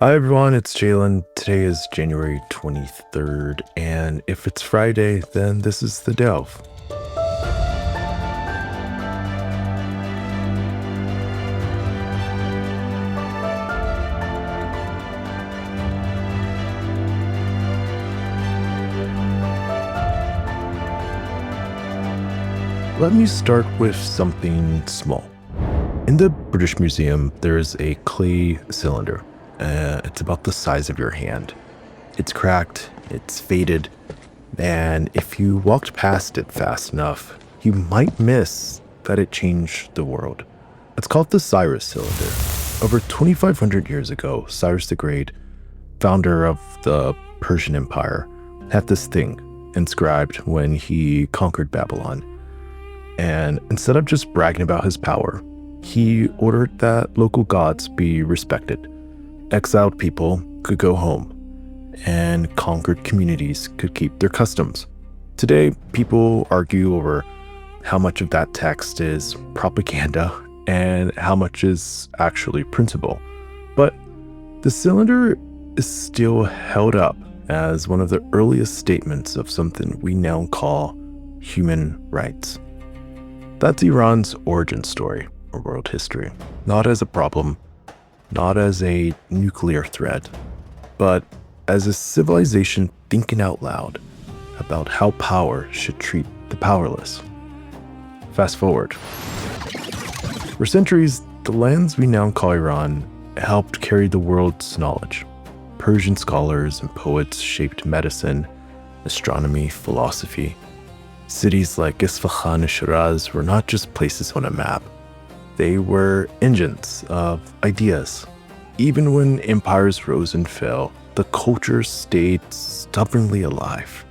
Hi everyone, it's Chalin. Today is January 23rd, and if it's Friday, then this is the Delve. Let me start with something small. In the British Museum, there is a clay cylinder. It's about the size of your hand. It's cracked, it's faded, and if you walked past it fast enough, you might miss that it changed the world. It's called the Cyrus cylinder. Over 2,500 years ago, Cyrus the Great, founder of the Persian Empire, had this thing inscribed when he conquered Babylon. And instead of just bragging about his power, he ordered that local gods be respected. Exiled people could go home, and conquered communities could keep their customs. Today, people argue over how much of that text is propaganda and how much is actually principle. But the cylinder is still held up as one of the earliest statements of something we now call human rights. That's Iran's origin story or world history, not as a problem, not as a nuclear threat, but as a civilization thinking out loud about how power should treat the powerless. Fast forward. For centuries, the lands we now call Iran helped carry the world's knowledge. Persian scholars and poets shaped medicine, astronomy, philosophy. Cities like Isfahan and Shiraz were not just places on a map. They were engines of ideas. Even when empires rose and fell, the culture stayed stubbornly alive.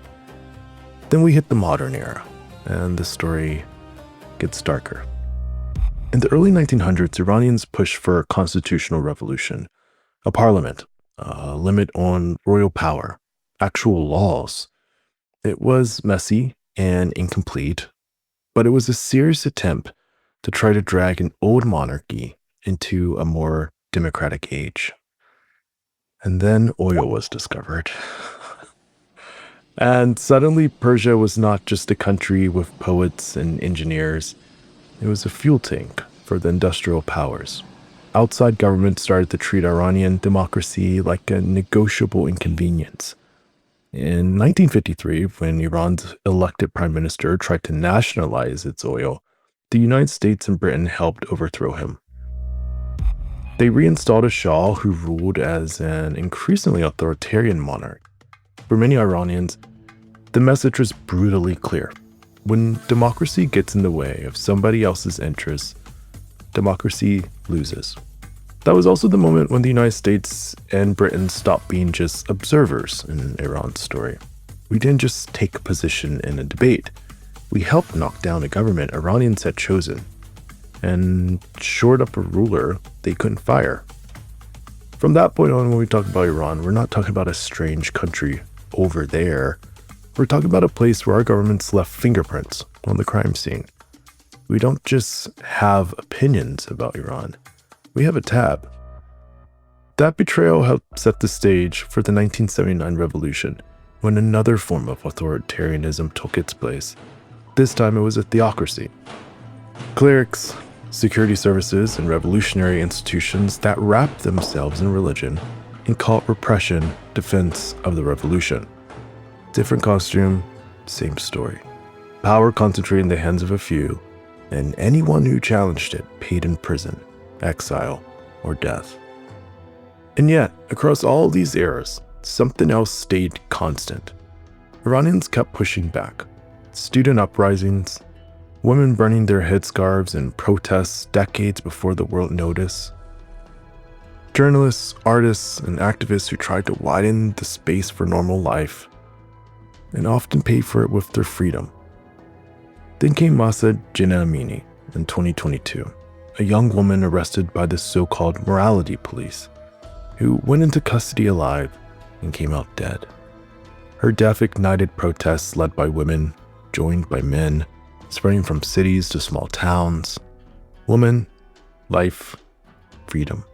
Then we hit the modern era, and the story gets darker. In the early 1900s, Iranians pushed for a constitutional revolution, a parliament, a limit on royal power, actual laws. It was messy and incomplete, but it was a serious attempt to try to drag an old monarchy into a more democratic age. And then oil was discovered. And suddenly Persia was not just a country with poets and engineers. It was a fuel tank for the industrial powers. Outside governments started to treat Iranian democracy like a negotiable inconvenience. In 1953, when Iran's elected prime minister tried to nationalize its oil, the United States and Britain helped overthrow him. They reinstalled a Shah who ruled as an increasingly authoritarian monarch. For many Iranians, the message was brutally clear. When democracy gets in the way of somebody else's interests, democracy loses. That was also the moment when the United States and Britain stopped being just observers in Iran's story. We didn't just take a position in a debate. We helped knock down a government Iranians had chosen and shored up a ruler they couldn't fire. From that point on, when we talk about Iran, we're not talking about a strange country over there. We're talking about a place where our governments left fingerprints on the crime scene. We don't just have opinions about Iran. We have a tab. That betrayal helped set the stage for the 1979 revolution, when another form of authoritarianism took its place. This time it was a theocracy. Clerics, security services, and revolutionary institutions that wrapped themselves in religion and called repression defense of the revolution. Different costume, same story. Power concentrated in the hands of a few, and anyone who challenged it paid in prison, exile, or death. And yet, across all these eras, something else stayed constant. Iranians kept pushing back. Student uprisings, women burning their headscarves in protests decades before the world noticed. Journalists, artists, and activists who tried to widen the space for normal life, and often paid for it with their freedom. Then came Mahsa Jina Amini in 2022, a young woman arrested by the so-called morality police, who went into custody alive and came out dead. Her death ignited protests led by women, joined by men, spreading from cities to small towns. Woman, life, freedom.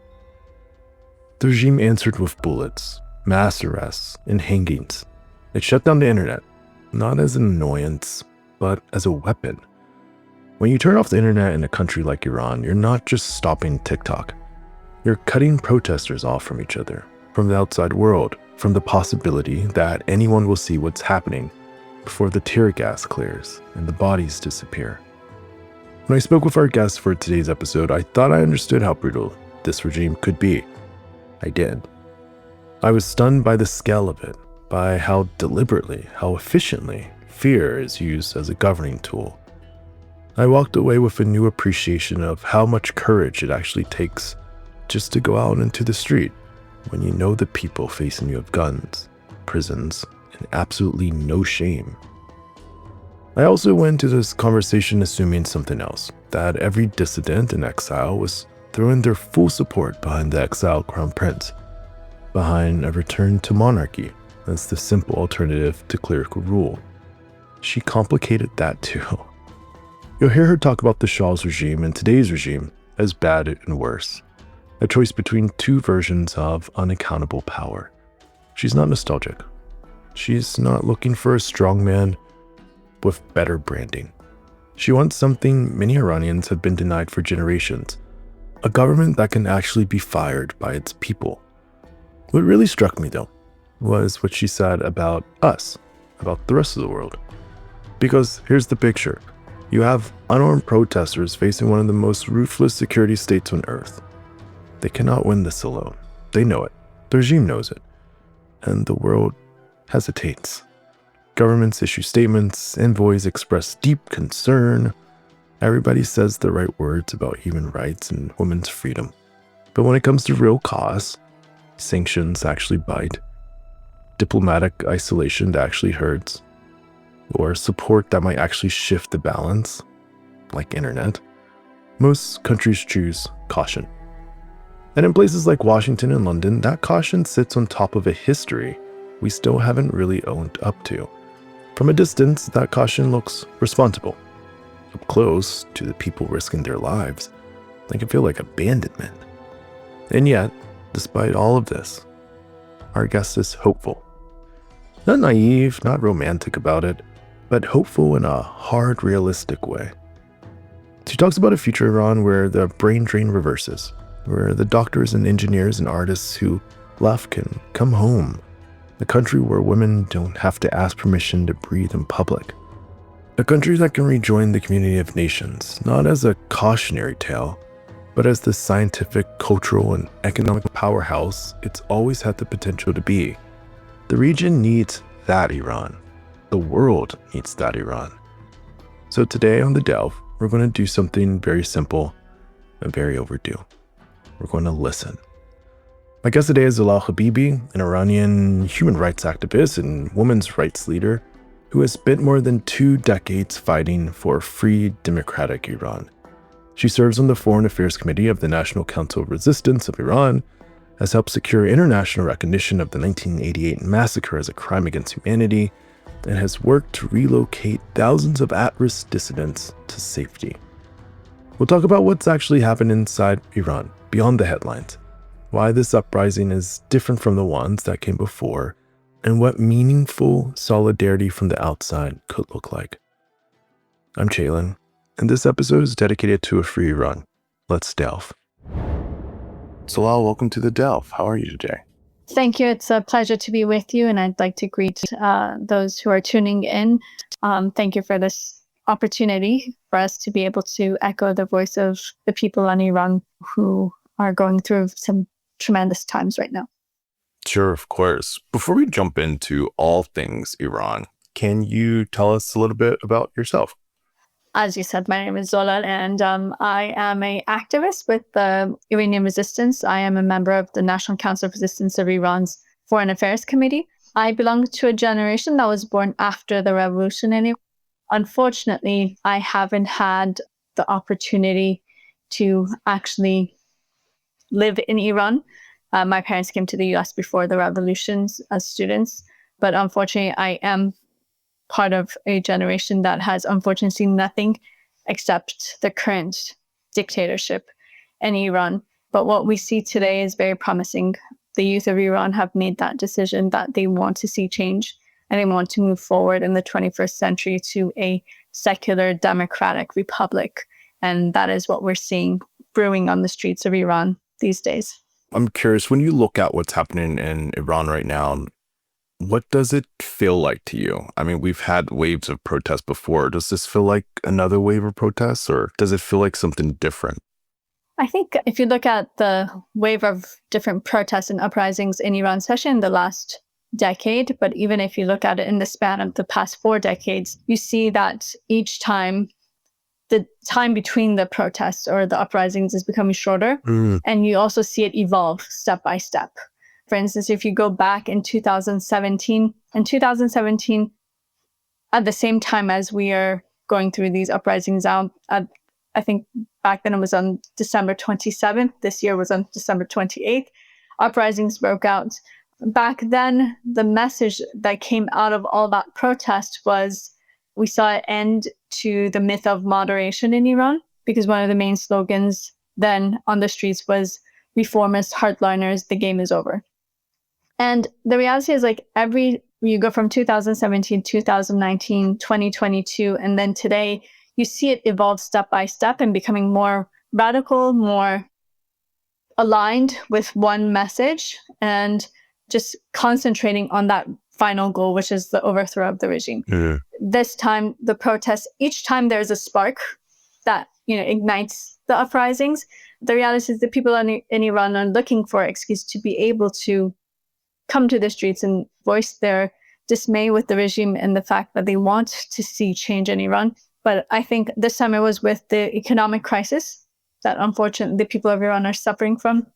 The regime answered with bullets, mass arrests, and hangings. It shut down the internet, not as an annoyance, but as a weapon. When you turn off the internet in a country like Iran, you're not just stopping TikTok. You're cutting protesters off from each other, from the outside world, from the possibility that anyone will see what's happening before the tear gas clears and the bodies disappear. When I spoke with our guest for today's episode, I thought I understood how brutal this regime could be. I did. I was stunned by the scale of it, by how deliberately, how efficiently fear is used as a governing tool. I walked away with a new appreciation of how much courage it actually takes just to go out into the street when you know the people facing you have guns, prisons, and absolutely no shame. I also went to this conversation assuming something else, that every dissident in exile was throwing their full support behind the exiled crown prince, behind a return to monarchy as the simple alternative to clerical rule. She complicated that too. You'll hear her talk about the Shah's regime and today's regime as bad and worse, a choice between two versions of unaccountable power. She's not nostalgic. She's not looking for a strongman with better branding. She wants something many Iranians have been denied for generations, a government that can actually be fired by its people. What really struck me though was what she said about us, about the rest of the world. Because here's the picture. You have unarmed protesters facing one of the most ruthless security states on earth. They cannot win this alone. They know it. The regime knows it. And the world hesitates. Governments issue statements, envoys express deep concern. Everybody says the right words about human rights and women's freedom. But when it comes to real costs, sanctions actually bite. Diplomatic isolation that actually hurts. Or support that might actually shift the balance, like internet, most countries choose caution. And in places like Washington and London, that caution sits on top of a history we still haven't really owned up to. From a distance, that caution looks responsible. Up close, to the people risking their lives, they can feel like abandonment. And yet, despite all of this, our guest is hopeful. Not naive, not romantic about it, but hopeful in a hard, realistic way. She talks about a future Iran where the brain drain reverses, where the doctors and engineers and artists who left can come home, a country where women don't have to ask permission to breathe in public, a country that can rejoin the community of nations, not as a cautionary tale, but as the scientific, cultural, and economic powerhouse it's always had the potential to be. The region needs that Iran. The world needs that Iran. So today on The Delve, we're going to do something very simple and very overdue. We're going to listen. My guest today is Zolal Habibi, an Iranian human rights activist and women's rights leader who has spent more than 2 decades fighting for a free, democratic Iran. She serves on the Foreign Affairs Committee of the National Council of Resistance of Iran, has helped secure international recognition of the 1988 massacre as a crime against humanity, and has worked to relocate thousands of at-risk dissidents to safety. We'll talk about what's actually happened inside Iran, beyond the headlines, why this uprising is different from the ones that came before, and what meaningful solidarity from the outside could look like. I'm Chalin, and this episode is dedicated to a free Iran. Let's delve. Zolal, welcome to The Delve. How are you today? Thank you. It's a pleasure to be with you, and I'd like to greet those who are tuning in. Thank you for this opportunity for us to be able to echo the voice of the people in Iran who are going through some tremendous times right now. Sure, of course. Before we jump into all things Iran, can you tell us a little bit about yourself? As you said, my name is Zolal, and I am an activist with the Iranian Resistance. I am a member of the National Council of Resistance of Iran's Foreign Affairs Committee. I belong to a generation that was born after the revolution. And unfortunately, I haven't had the opportunity to actually live in Iran. My parents came to the US before the revolutions as students, but unfortunately, I am part of a generation that has unfortunately seen nothing except the current dictatorship in Iran. But what we see today is very promising. The youth of Iran have made that decision that they want to see change and they want to move forward in the 21st century to a secular democratic republic. And that is what we're seeing brewing on the streets of Iran these days. I'm curious, when you look at what's happening in Iran right now, what does it feel like to you? I mean, we've had waves of protests before. Does this feel like another wave of protests, or does it feel like something different? I think if you look at the wave of different protests and uprisings in Iran, especially in the last decade, but even if you look at it in the span of the past 4 decades, you see that each time the time between the protests or the uprisings is becoming shorter. And you also see it evolve step by step. For instance, if you go back in 2017, at the same time as we are going through these uprisings out, I think back then it was on December 27th. This year was on December 28th. Uprisings broke out. Back then, the message that came out of all that protest was we saw an end to the myth of moderation in Iran, because one of the main slogans then on the streets was reformist hardliners, the game is over. And the reality is you go from 2017, 2019, 2022, and then today, you see it evolve step by step and becoming more radical, more aligned with one message, and just concentrating on that final goal, which is the overthrow of the regime. This time, the protests, each time there's a spark that ignites the uprisings, the reality is that people in Iran are looking for an excuse to be able to come to the streets and voice their dismay with the regime and the fact that they want to see change in Iran. But I think this time it was with the economic crisis that unfortunately the people of Iran are suffering from.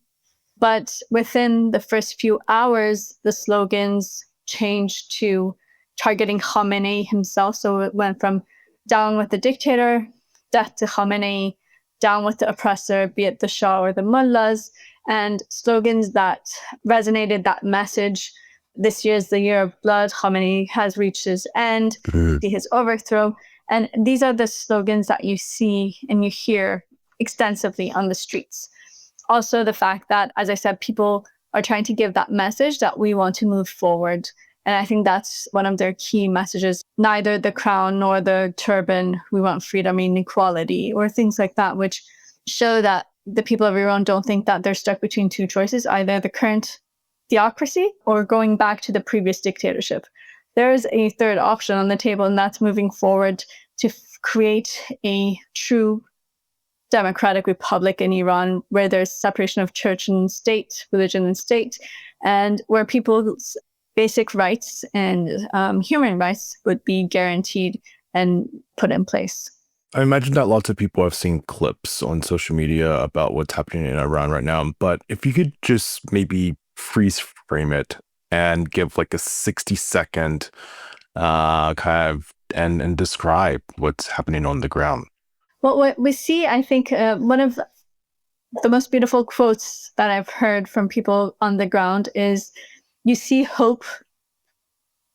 But within the first few hours, the slogans changed to targeting Khamenei himself. So it went from down with the dictator, death to Khamenei, down with the oppressor, be it the Shah or the mullahs, and slogans that resonated that message. This year is the year of blood. Khamenei has reached his end, his overthrow. And these are the slogans that you see and you hear extensively on the streets. Also, the fact that, as I said, people are trying to give that message that we want to move forward. And I think that's one of their key messages. Neither the crown nor the turban, we want freedom and equality, or things like that, which show that the people of Iran don't think that they're stuck between two choices, either the current theocracy or going back to the previous dictatorship. There's a third option on the table, and that's moving forward to create a true democratic republic in Iran, where there's separation of church and state, religion and state, and where people's basic rights and human rights would be guaranteed and put in place. I imagine that lots of people have seen clips on social media about what's happening in Iran right now, but if you could just maybe freeze frame it and give like a 60-second kind of and describe what's happening on the ground. Well, what we see, I think one of the most beautiful quotes that I've heard from people on the ground is, you see hope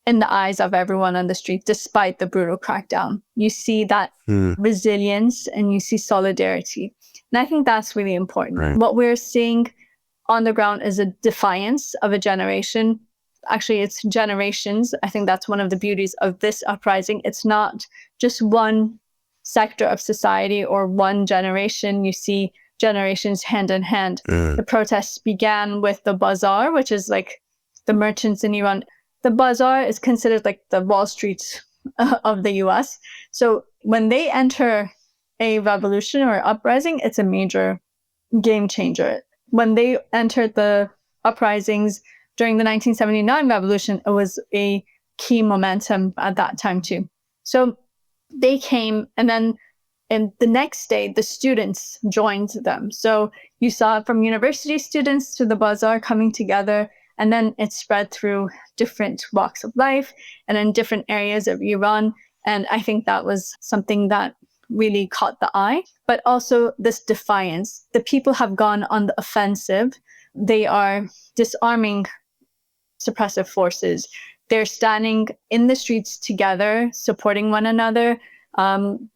in the eyes of everyone on the street, despite the brutal crackdown. You see that resilience and you see solidarity. And I think that's really important. Right. What we're seeing on the ground is a defiance of a generation. Actually, it's generations. I think that's one of the beauties of this uprising. It's not just one sector of society or one generation. You see generations hand in hand. The protests began with the bazaar, which is like the merchants in Iran. The bazaar is considered like the Wall Street of the US. So when they enter a revolution or uprising, it's a major game changer. When they entered the uprisings during the 1979 revolution, it was a key momentum at that time too. So they came, and then in the next day, the students joined them. So you saw from university students to the bazaar coming together, and then it spread through different walks of life and in different areas of Iran. And I think that was something that really caught the eye, but also this defiance. The people have gone on the offensive. They are disarming suppressive forces. They're standing in the streets together, supporting one another.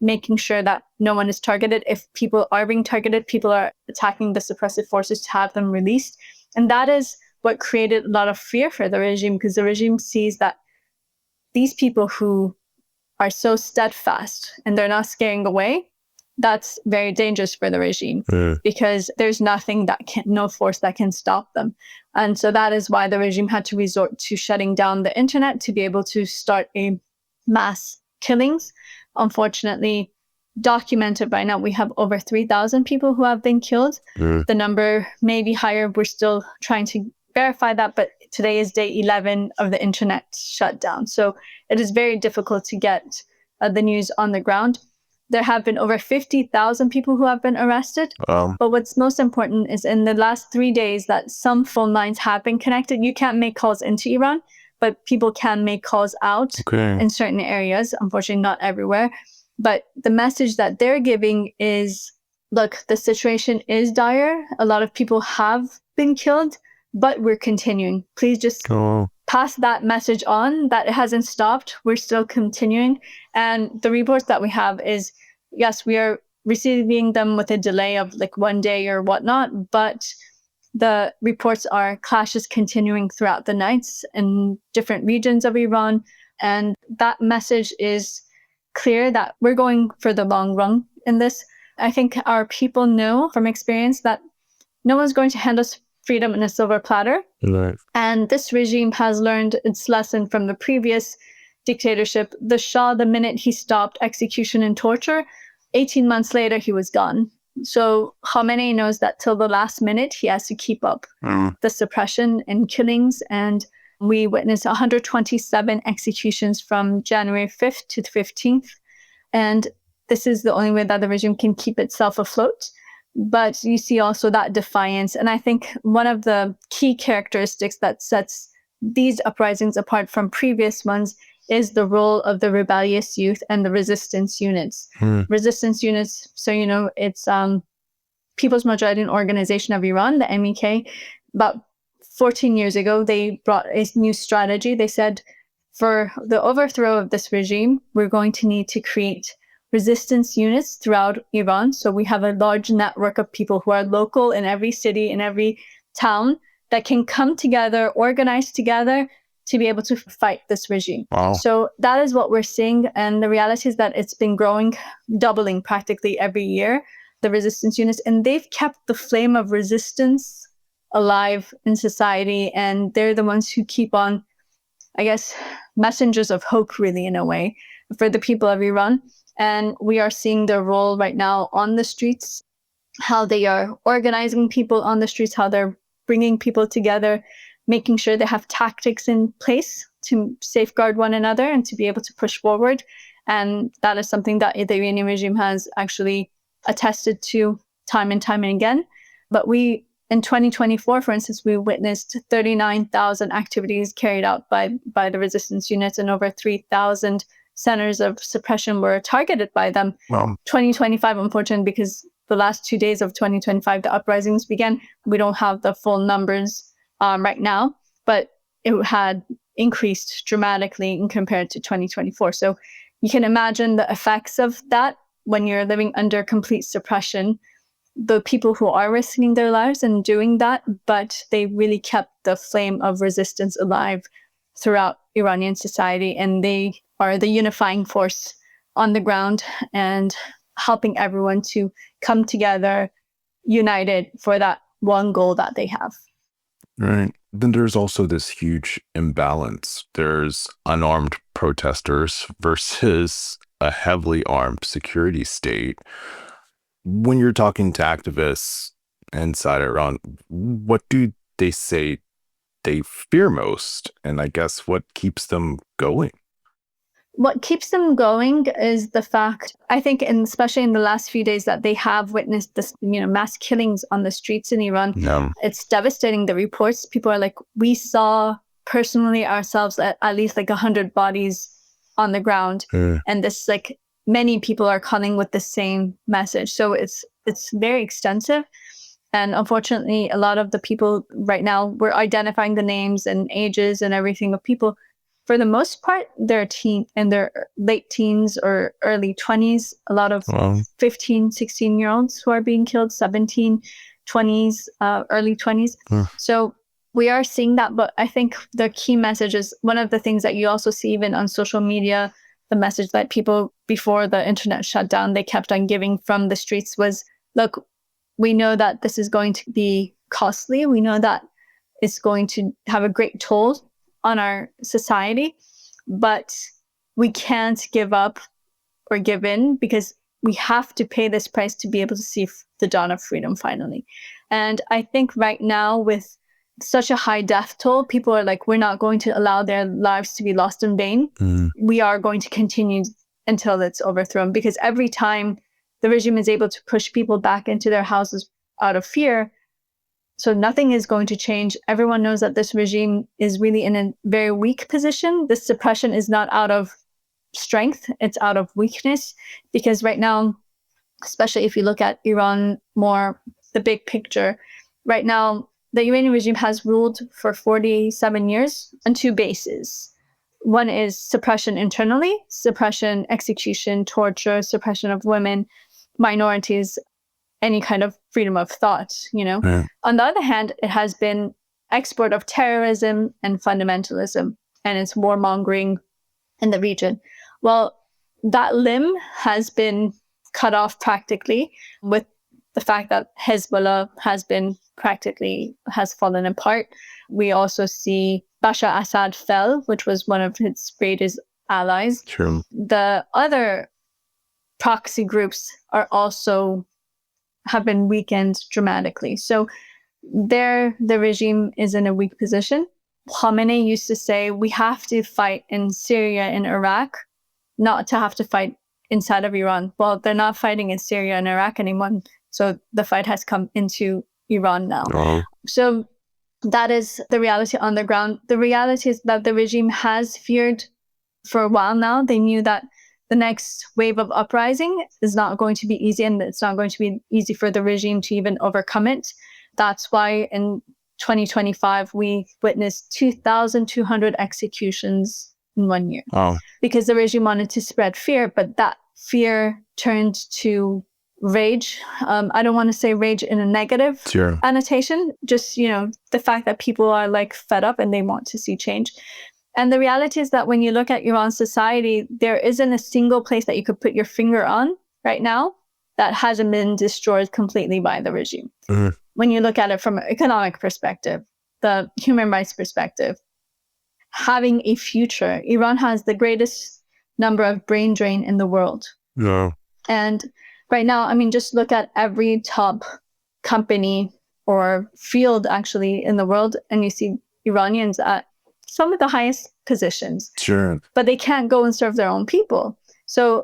making sure that no one is targeted. If people are being targeted, people are attacking the suppressive forces to have them released. And that is what created a lot of fear for the regime, because the regime sees that these people who are so steadfast and they're not scaring away, that's very dangerous for the regime because there's no force that can stop them. And so that is why the regime had to resort to shutting down the internet to be able to start a mass killings. Unfortunately, documented by now, we have over 3,000 people who have been killed. The number may be higher. We're still trying to verify that, but today is day 11 of the internet shutdown. So it is very difficult to get the news on the ground. There have been over 50,000 people who have been arrested. But what's most important is in the last 3 days that some phone lines have been connected. You can't make calls into Iran, but people can make calls out in certain areas. Unfortunately, not everywhere. But the message that they're giving is, look, the situation is dire. A lot of people have been killed, but we're continuing. Please just pass that message on that it hasn't stopped. We're still continuing. And the reports that we have is, yes, we are receiving them with a delay of like 1 day or whatnot, but the reports are clashes continuing throughout the nights in different regions of Iran. And that message is clear that we're going for the long run in this. I think our people know from experience that no one's going to hand us freedom in a silver platter. Right. And this regime has learned its lesson from the previous dictatorship. The Shah, the minute he stopped execution and torture, 18 months later, he was gone. So Khamenei knows that till the last minute, he has to keep up the suppression and killings. And we witnessed 127 executions from January 5th to the 15th. And this is the only way that the regime can keep itself afloat. But you see also that defiance. And I think one of the key characteristics that sets these uprisings apart from previous ones is the role of the rebellious youth and the resistance units. Resistance units, so you know, it's People's Mujahideen Organization of Iran, the MEK. About 14 years ago, they brought a new strategy. They said, for the overthrow of this regime, we're going to need to create resistance units throughout Iran. So we have a large network of people who are local in every city, in every town, that can come together, organize together to be able to fight this regime. Wow. So that is what we're seeing. And the reality is that it's been growing, doubling practically every year, the resistance units. And they've kept the flame of resistance alive in society. And they're the ones who keep on, I guess, messengers of hope, really, in a way, for the people of Iran. And we are seeing their role right now on the streets, how they are organizing people on the streets, how they're bringing people together, making sure they have tactics in place to safeguard one another and to be able to push forward. And that is something that the Iranian regime has actually attested to time and time and again. But in 2024, for instance, we witnessed 39,000 activities carried out by the resistance units, and over 3,000 centers of suppression were targeted by them. Wow. 2025, unfortunately, because the last 2 days of 2025, the uprisings began. We don't have the full numbers right now, but it had increased dramatically in compared to 2024. So you can imagine the effects of that when you're living under complete suppression. The people who are risking their lives and doing that, but they really kept the flame of resistance alive throughout Iranian society, and they are the unifying force on the ground and helping everyone to come together united for that one goal that they have. Right. Then there's also this huge imbalance. There's unarmed protesters versus a heavily armed security state. When you're talking to activists inside Iran, what do they say they fear most? And I guess what keeps them going? What keeps them going is the fact, I think, and especially in the last few days, that they have witnessed this, mass killings on the streets in Iran. Yeah. It's devastating. The reports, people are like, we saw personally ourselves at least like 100 bodies on the ground. And this, like, many people are calling with the same message. So it's very extensive. And unfortunately, a lot of the people right now, we're identifying the names and ages and everything of people for the most part, they're in their late teens or early 20s. A lot of 15, 16-year-olds who are being killed, 17, 20s, early 20s. So we are seeing that. But I think the key message is one of the things that you also see even on social media, the message that people before the internet shut down, they kept on giving from the streets was, look, we know that this is going to be costly. We know that it's going to have a great toll on our society, but we can't give up or give in because we have to pay this price to be able to see the dawn of freedom finally. And I think right now with such a high death toll, people are like, we're not going to allow their lives to be lost in vain. We are going to continue until it's overthrown, because every time the regime is able to push people back into their houses out of fear, so nothing is going to change. Everyone knows that this regime is really in a very weak position. This suppression is not out of strength, it's out of weakness. Because right now, especially if you look at Iran more, the big picture, right now, the Iranian regime has ruled for 47 years on two bases. One is suppression internally, suppression, execution, torture, suppression of women, minorities, any kind of freedom of thought, Yeah. On the other hand, it has been export of terrorism and fundamentalism, and it's warmongering in the region. Well, that limb has been cut off practically with the fact that Hezbollah has fallen apart. We also see Bashar Assad fell, which was one of its greatest allies. True. The other proxy groups have been weakened dramatically. So the regime is in a weak position. Khamenei used to say, we have to fight in Syria and Iraq, not to have to fight inside of Iran. Well, they're not fighting in Syria and Iraq anymore. So the fight has come into Iran now. So that is the reality on the ground. The reality is that the regime has feared for a while now. They knew that the next wave of uprising is not going to be easy, and it's not going to be easy for the regime to even overcome it. That's why in 2025, we witnessed 2,200 executions in 1 year. Because the regime wanted to spread fear, but that fear turned to rage. I don't want to say rage in a negative annotation, just, the fact that people are like fed up and they want to see change. And the reality is that when you look at Iran's society, there isn't a single place that you could put your finger on right now that hasn't been destroyed completely by the regime. When you look at it from an economic perspective, the human rights perspective, having a future, Iran has the greatest number of brain drain in the world. And right now, just look at every top company or field actually in the world, and you see Iranians at some of the highest positions. But they can't go and serve their own people. So,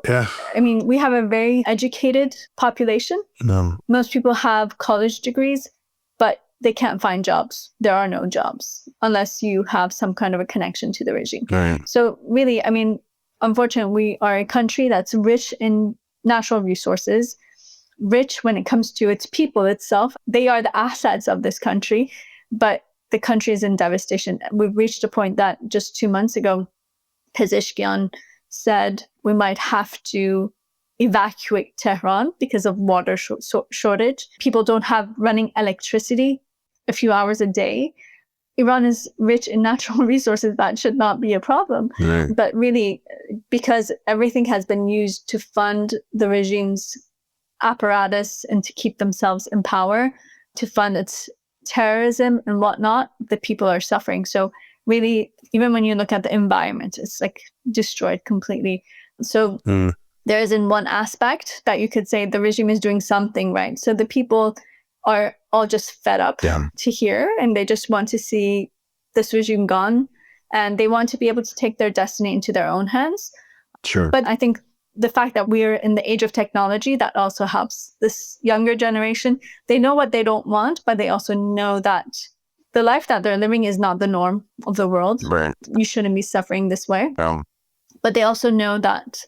we have a very educated population. Most people have college degrees, but they can't find jobs. There are no jobs unless you have some kind of a connection to the regime. So really, unfortunately, we are a country that's rich in natural resources, rich when it comes to its people itself. They are the assets of this country, but the country is in devastation. We've reached a point that just 2 months ago, Pezeshkian said we might have to evacuate Tehran because of water shortage. People don't have running electricity a few hours a day. Iran is rich in natural resources. That should not be a problem. But really, because everything has been used to fund the regime's apparatus and to keep themselves in power, to fund its terrorism and whatnot, the people are suffering. So really, even when you look at the environment, it's like destroyed completely. So there isn't one aspect that you could say the regime is doing something right. So the people are all just fed up to hear, and they just want to see this regime gone, and they want to be able to take their destiny into their own hands. But I think the fact that we're in the age of technology, that also helps this younger generation. They know what they don't want, but they also know that the life that they're living is not the norm of the world. You shouldn't be suffering this way. But they also know that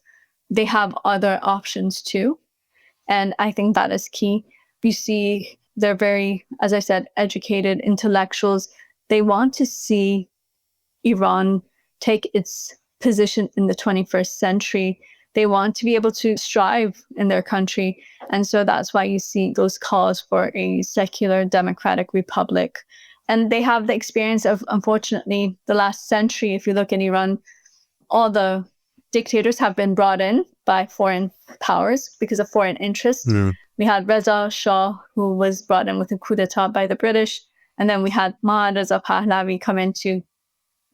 they have other options too. And I think that is key. You see, they're very, as I said, educated intellectuals. They want to see Iran take its position in the 21st century. They want to be able to strive in their country. And so that's why you see those calls for a secular democratic republic. And they have the experience of, unfortunately, the last century. If you look at Iran, all the dictators have been brought in by foreign powers because of foreign interests. We had Reza Shah, who was brought in with a coup d'etat by the British. And then we had Mahmoud Reza Pahlavi come into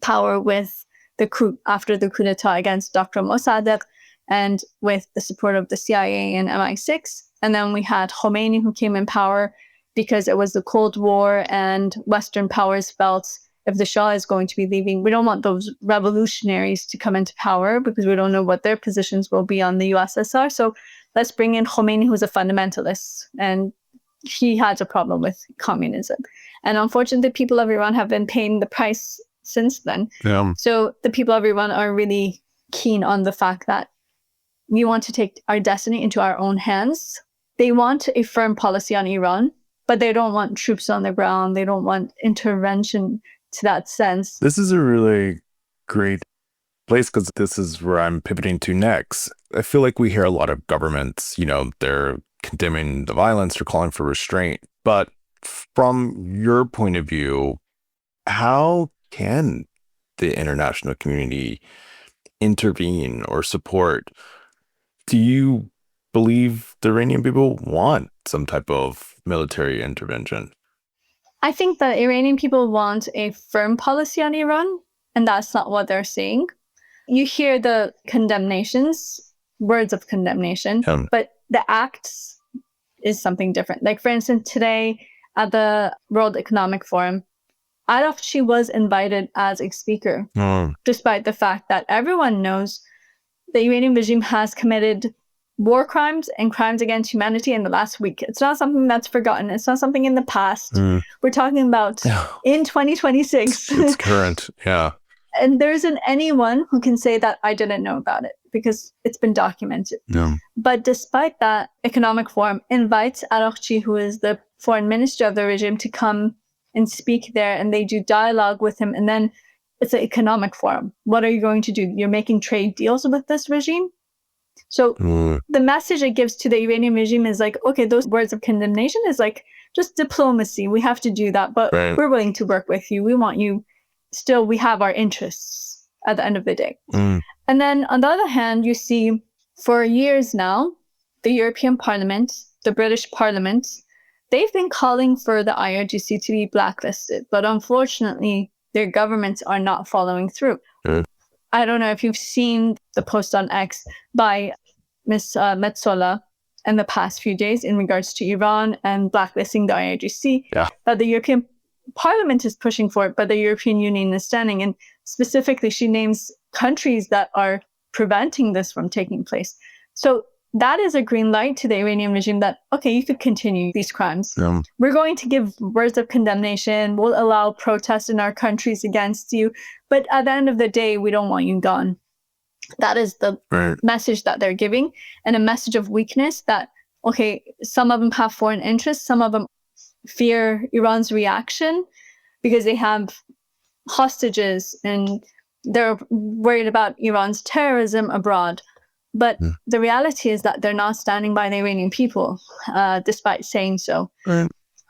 power with the coup, after the coup d'etat against Dr. Mossadegh, and with the support of the CIA and MI6. And then we had Khomeini, who came in power because it was the Cold War and Western powers felt if the Shah is going to be leaving, we don't want those revolutionaries to come into power because we don't know what their positions will be on the USSR. So let's bring in Khomeini, who's a fundamentalist, and he had a problem with communism. And unfortunately, the people of Iran have been paying the price since then. So the people of Iran are really keen on the fact that we want to take our destiny into our own hands. They want a firm policy on Iran, but they don't want troops on the ground. They don't want intervention to that sense. This is a really great place because this is where I'm pivoting to next. I feel like we hear a lot of governments, they're condemning the violence, they're calling for restraint. But from your point of view, how can the international community intervene or support? Do you believe the Iranian people want some type of military intervention? I think the Iranian people want a firm policy on Iran, and that's not what they're saying. You hear the condemnations, words of condemnation, but the acts is something different. Like, for instance, today at the World Economic Forum, Araghchi was invited as a speaker, despite the fact that everyone knows the Iranian regime has committed war crimes and crimes against humanity in the last week. It's not something that's forgotten. It's not something in the past. We're talking about in 2026. It's current, yeah. And there isn't anyone who can say that I didn't know about it because it's been documented. But despite that, Economic Forum invites Araghchi, who is the foreign minister of the regime, to come and speak there, and they do dialogue with him. And then it's an economic forum. What are you going to do? You're making trade deals with this regime? So the message it gives to the Iranian regime is like, okay, those words of condemnation is like just diplomacy. We have to do that, but we're willing to work with you. We want you. Still, we have our interests at the end of the day. And then on the other hand, you see for years now, the European Parliament, the British Parliament, they've been calling for the IRGC to be blacklisted, but unfortunately, their governments are not following through. I don't know if you've seen the post on X by Ms. Metsola in the past few days in regards to Iran and blacklisting the IRGC, that the European Parliament is pushing for it, but the European Union is standing. And specifically, she names countries that are preventing this from taking place. So that is a green light to the Iranian regime that, okay, you could continue these crimes. We're going to give words of condemnation. We'll allow protests in our countries against you. But at the end of the day, we don't want you gone. That is the message that they're giving, and a message of weakness that, okay, some of them have foreign interests. Some of them fear Iran's reaction because they have hostages and they're worried about Iran's terrorism abroad. But the reality is that they're not standing by the Iranian people, despite saying so.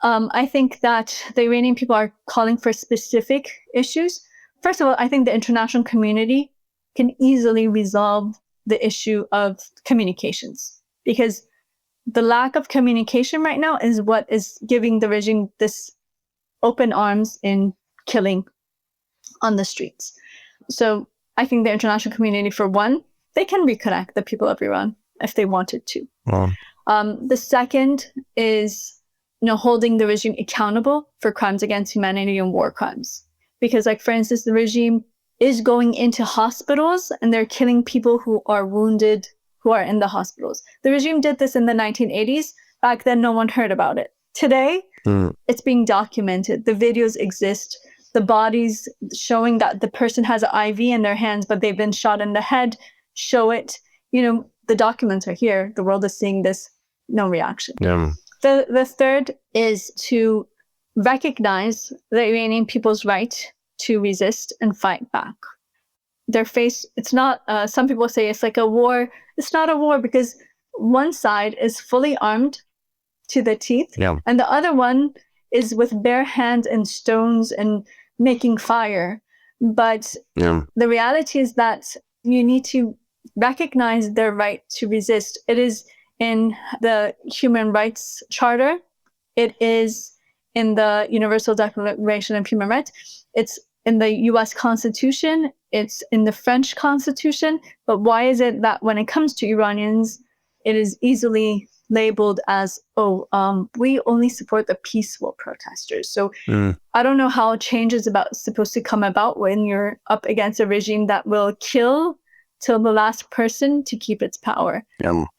I think that the Iranian people are calling for specific issues. First of all, I think the international community can easily resolve the issue of communications, because the lack of communication right now is what is giving the regime this open arms in killing on the streets. So I think the international community, for one, they can reconnect the people of Iran if they wanted to. The second is, holding the regime accountable for crimes against humanity and war crimes. Because, like, for instance, the regime is going into hospitals and they're killing people who are wounded, who are in the hospitals. The regime did this in the 1980s. Back then, no one heard about it. Today, it's being documented. The videos exist. The bodies showing that the person has an IV in their hands, but they've been shot in the head, show it. The documents are here. The world is seeing this. No reaction. The third is to recognize the Iranian people's right to resist and fight back. it's not, some people say it's like a war. It's not a war because one side is fully armed to the teeth, and the other one is with bare hands and stones and making fire. But the reality is that you need to recognize their right to resist. It is in the Human Rights Charter. It is in the Universal Declaration of Human Rights. It's in the US Constitution. It's in the French Constitution. But why is it that when it comes to Iranians, it is easily labeled as, we only support the peaceful protesters? So I don't know how change is supposed to come about when you're up against a regime that will kill till the last person to keep its power,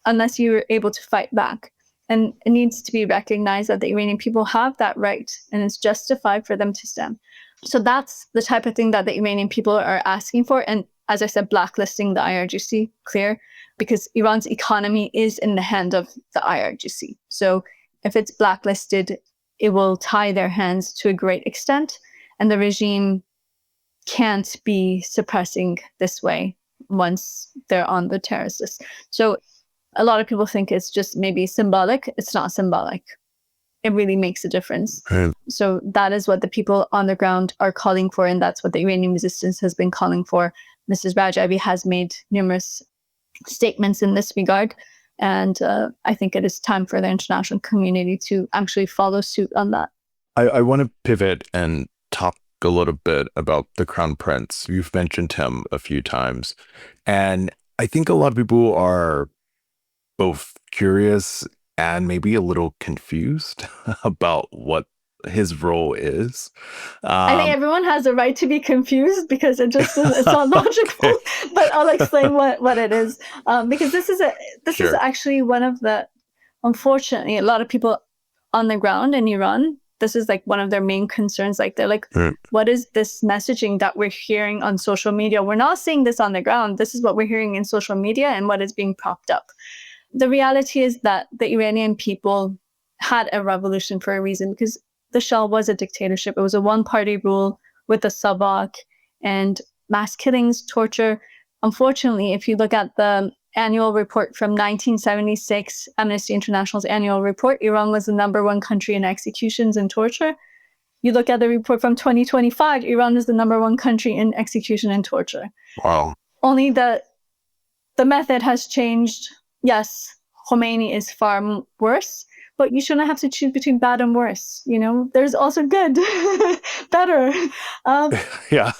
unless you're able to fight back. And it needs to be recognized that the Iranian people have that right, and it's justified for them to stand. So that's the type of thing that the Iranian people are asking for. And as I said, blacklisting the IRGC, clear, because Iran's economy is in the hand of the IRGC. So if it's blacklisted, it will tie their hands to a great extent, and the regime can't be suppressing this way once they're on the terrorist list. So a lot of people think it's just maybe symbolic. It's not symbolic. It really makes a difference. So that is what the people on the ground are calling for, and that's what the Iranian resistance has been calling for. Mrs. Rajabi has made numerous statements in this regard, and I think it is time for the international community to actually follow suit on that. I want to pivot and talk a little bit about the Crown Prince. You've mentioned him a few times, and I think a lot of people are both curious and maybe a little confused about what his role is. I think everyone has a right to be confused because it's not logical. Okay. But I'll explain what it is, because this is actually one of the, unfortunately, a lot of people on the ground in Iran, this is like one of their main concerns. Like they're like, what is this messaging that we're hearing on social media? We're not seeing this on the ground. This is what we're hearing in social media and what is being propped up. The reality is that the Iranian people had a revolution for a reason, because the Shah was a dictatorship. It was a one-party rule with a sabak and mass killings, torture. Unfortunately, if you look at the annual report from 1976, Amnesty International's annual report, Iran was the #1 country in executions and torture. You look at the report from 2025, Iran is the #1 country in execution and torture. Wow. Only the method has changed. Yes, Khomeini is far worse, but you shouldn't have to choose between bad and worse. There's also good, better. Yeah.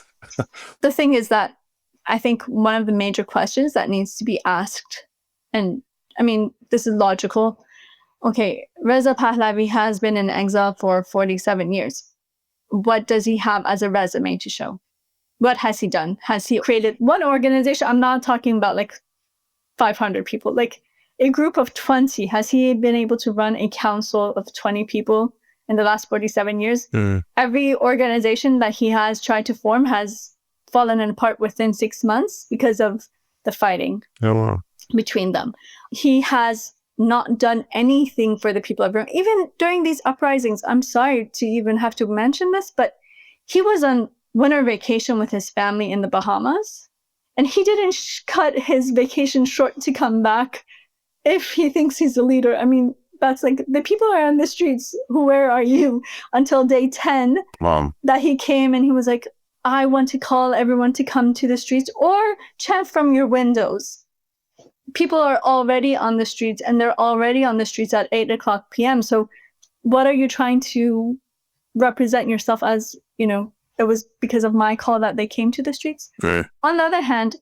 The thing is that I think one of the major questions that needs to be asked, and I mean, this is logical. Okay, Reza Pahlavi has been in exile for 47 years. What does he have as a resume to show? What has he done? Has he created one organization? I'm not talking about like 500 people, like a group of 20. Has he been able to run a council of 20 people in the last 47 years? Every organization that he has tried to form has fallen apart within 6 months because of the fighting between them. He has not done anything for the people of Iran. Even during these uprisings, I'm sorry to even have to mention this, but he was on winter vacation with his family in the Bahamas. And he didn't cut his vacation short to come back if he thinks he's a leader. I mean, that's like, the people are on the streets. Where are you? Until day 10, that he came and he was like, I want to call everyone to come to the streets or chant from your windows. People are already on the streets, and they're already on the streets at 8:00 p.m. So what are you trying to represent yourself as, it was because of my call that they came to the streets. On the other hand,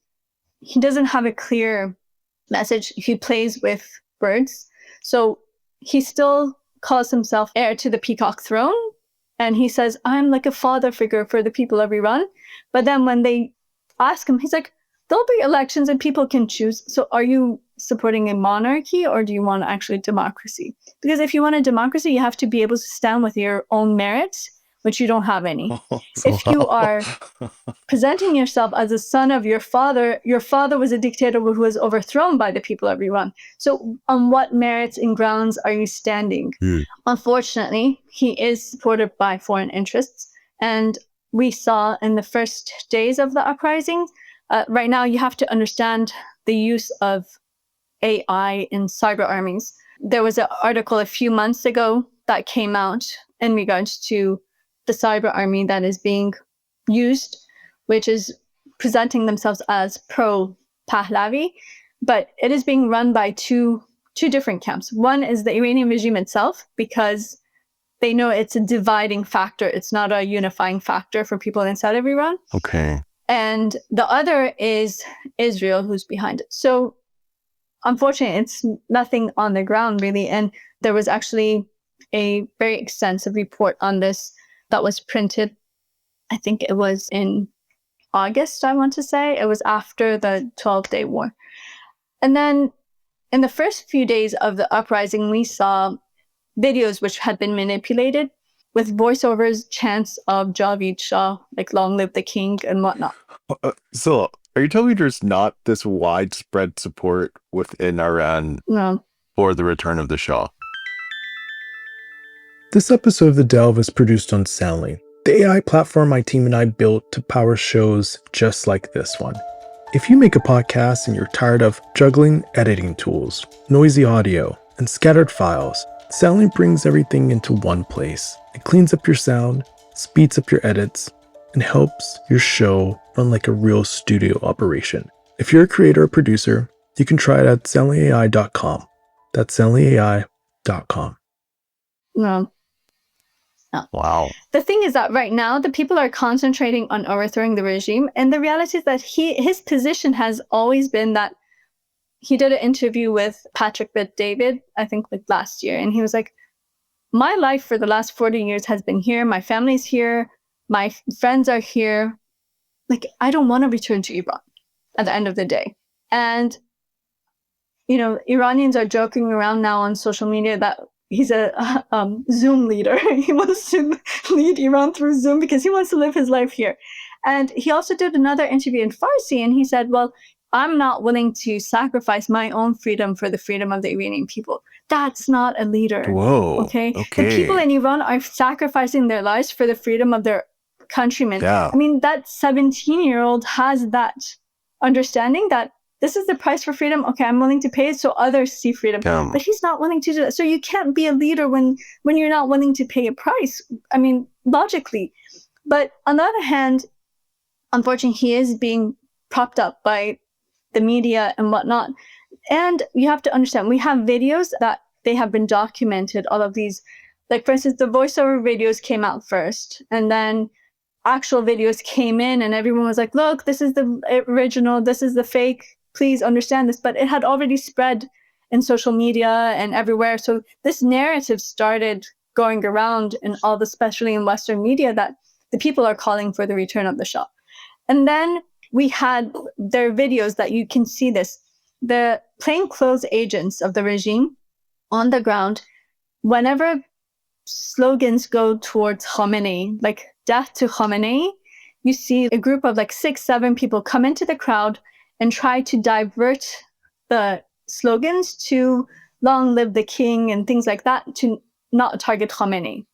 he doesn't have a clear message. He plays with words. So he still calls himself heir to the peacock throne. And he says, I'm like a father figure for the people of Iran. But then when they ask him, he's like, there'll be elections and people can choose. So are you supporting a monarchy, or do you want actually democracy? Because if you want a democracy, you have to be able to stand with your own merits, which you don't have any. If you are presenting yourself as a son of your father was a dictator who was overthrown by the people of Iran. So on what merits and grounds are you standing? Unfortunately, he is supported by foreign interests. And we saw in the first days of the uprising Right now, you have to understand the use of AI in cyber armies. There was an article a few months ago that came out in regards to the cyber army that is being used, which is presenting themselves as pro-Pahlavi, but it is being run by two different camps. One is the Iranian regime itself, because they know it's a dividing factor. It's not a unifying factor for people inside of Iran. Okay. And the other is Israel, who's behind it. So unfortunately, it's nothing on the ground, really. And there was actually a very extensive report on this that was printed. I think it was in August, I want to say. It was after the 12-day war. And then in the first few days of the uprising, we saw videos which had been manipulated with voiceovers, chants of Javid Shah, like long live the king and whatnot. So are you telling me there's not this widespread support within Iran No. for the return of the Shah? This episode of The Delve is produced on Chalin, the AI platform my team and I built to power shows just like this one. If you make a podcast and you're tired of juggling editing tools, noisy audio, and scattered files, Chalin brings everything into one place. It cleans up your sound, speeds up your edits, and helps your show run like a real studio operation. If you're a creator or producer, you can try it at chalinai.com. That's chalinai.com. No. Wow. The thing is that right now, the people are concentrating on overthrowing the regime. And the reality is that his position has always been that he did an interview with Patrick Bet-David, I think like last year. And he was like, my life for the last 40 years has been here. My family's here. My friends are here. Like, I don't want to return to Iran at the end of the day. And, you know, Iranians are joking around now on social media that he's a Zoom leader. He wants to lead Iran through Zoom because he wants to live his life here. And he also did another interview in Farsi, and he said, well, I'm not willing to sacrifice my own freedom for the freedom of the Iranian people. That's not a leader. Whoa. Okay? The people in Iran are sacrificing their lives for the freedom of their countrymen. Yeah. I mean, that 17-year-old has that understanding that this is the price for freedom. Okay, I'm willing to pay it so others see freedom. Damn. But he's not willing to do that. So you can't be a leader when you're not willing to pay a price. I mean, logically. But on the other hand, unfortunately, he is being propped up by the media and whatnot. And you have to understand, we have videos that they have been documented, all of these. Like, for instance, the voiceover videos came out first, and then actual videos came in, and everyone was like, look, this is the original, this is the fake, please understand this. But it had already spread in social media and everywhere. So this narrative started going around in all the, especially in Western media, that the people are calling for the return of the Shah. And then we had their videos that you can see this. The plainclothes agents of the regime on the ground, whenever slogans go towards Khamenei, like death to Khamenei, you see a group of like 6-7 people come into the crowd and try to divert the slogans to long live the king and things like that, to not target Khamenei.